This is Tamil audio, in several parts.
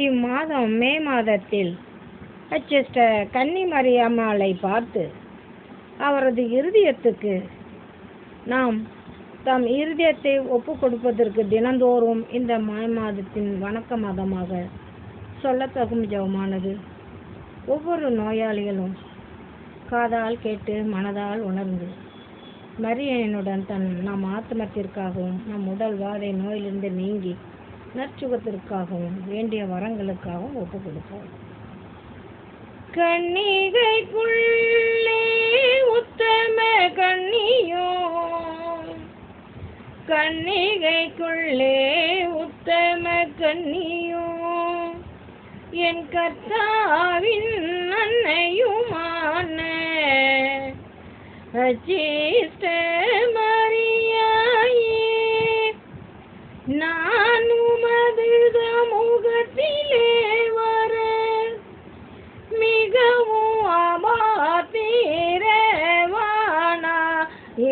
இம்மாதம் மே மாதத்தில் சிஸ்டர் கன்னிமரியாம்மாளை பார்த்து அவரது இருதயத்துக்கு நாம் தம் இருதயத்தை ஒப்பு கொடுப்பதற்கு தினந்தோறும் இந்த மே மாதத்தின் வணக்க மாதமாக சொல்லத்தகும் ஜெபமானது ஒவ்வொரு நோயாளிகளும் காதால் கேட்டு மனதால் உணர்ந்து மரியனுடன் நம் ஆத்மத்திற்காகவும் நம் உடல் வாதை நோயிலிருந்து நீங்கி நற்சுகத்திற்காகவும் வேண்டிய வரங்களுக்காகவும் ஒப்பு கொடுப்போம். கன்னிகைக்குள்ளே உத்தம கன்னியோ, கன்னிகைக்குள்ளே உத்தம கன்னியோ, என் கர்த்தாவின் அன்னையுமான சிஸ்டர் மரியாயே, நான் உமது சமூகத்திலே வர மிகவும் அபாத்திரவானா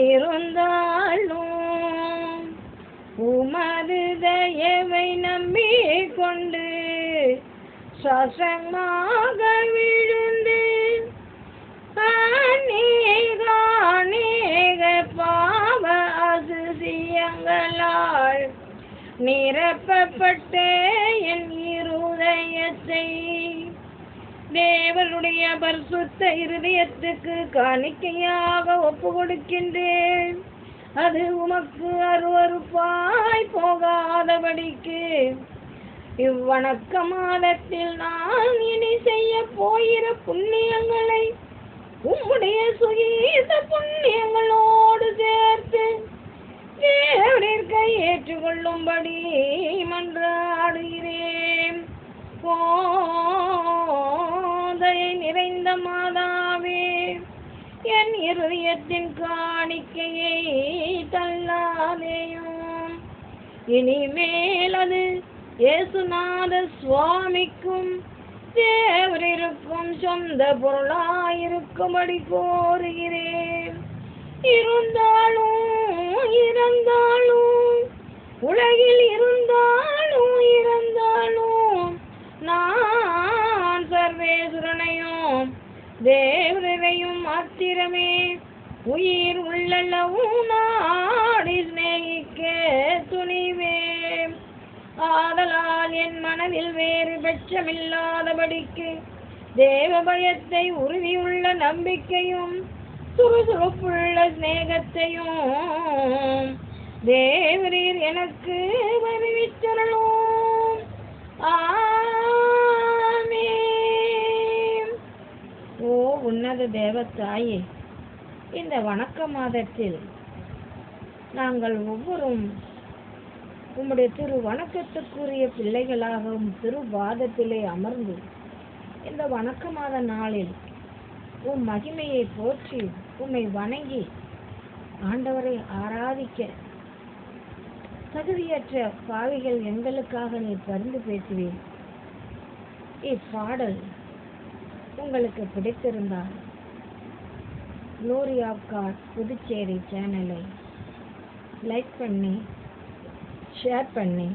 இருந்தாலும் உமது தயவை நம்பிக்கொண்டு சசமாக விழுந்து அநேக பாவ அதிசயங்களால் நிரப்பப்பட்ட என் இருதயத்தை தேவனுடைய பரிசுத்த இருதயத்துக்கு காணிக்கையாக ஒப்பு கொடுக்கின்றேன். அது உமக்கு அருவருப்பாய் போகாதபடிக்கு இவ்வணக்க மாதத்தில் நான் இனி செய்ய போகிற புண்ணியங்களை உம்முடைய சுகீத புண்ணியங்களோடு சேர்த்து தேவனிற்கை ஏற்றுக்கொள்ளும்படி மன்றாடுகிறேன். கோதையை நிறைந்த மாதாவே, என் இருதயத்தின் காணிக்கையை தள்ளாதேயும். இனிமேல் அது இயேசுநாத சுவாமிக்கும் தேவரிருக்கும் சொந்த பொருளாயிருக்கும்படி கோருகிறேன். இருந்தாலும் உலகில் இருந்தாலும் நான் சர்வேஸ்வரனையும் தேவரையும் மாத்திரமே உயிர் உள்ளளவும் நாடி சிநேகிக்க துணிவேன். ஆதலால் என் மனதில் வேறு பட்சமில்லாதபடிக்கு தேவ பயத்தை உறுதியுள்ள நம்பிக்கையும் சுறுசுறுப்புள்ள சிநேகத்தையும் தேவரீர் எனக்கு வருவித்தருளும். ஆமென். ஓ உன்னத தேவத்தாயே, இந்த வணக்க மாதத்தில் நாங்கள் ஒவ்வொரும் உம்முடைய திரு வணக்கத்துக்குரிய பிள்ளைகளாகவும் திருவாதத்திலே அமர்ந்து இந்த வணக்க மாத நாளில் உம் மகிமையை போற்றி உம்மை வணங்கி ஆண்டவரை ஆராதிக்க தகுதியற்ற பாவிகள் எங்களுக்காக நீ பரிந்து பேசுவீர். இப்பாடல் உங்களுக்கு பிடித்திருந்தால் க்ளோரி ஆஃப் காட் புதுச்சேரி சேனலை லைக் பண்ணி ஷேர் பண்ணி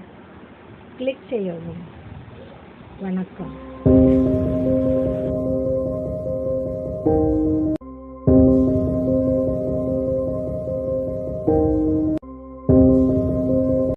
கிளிக் செய்யவும். வணக்கம்.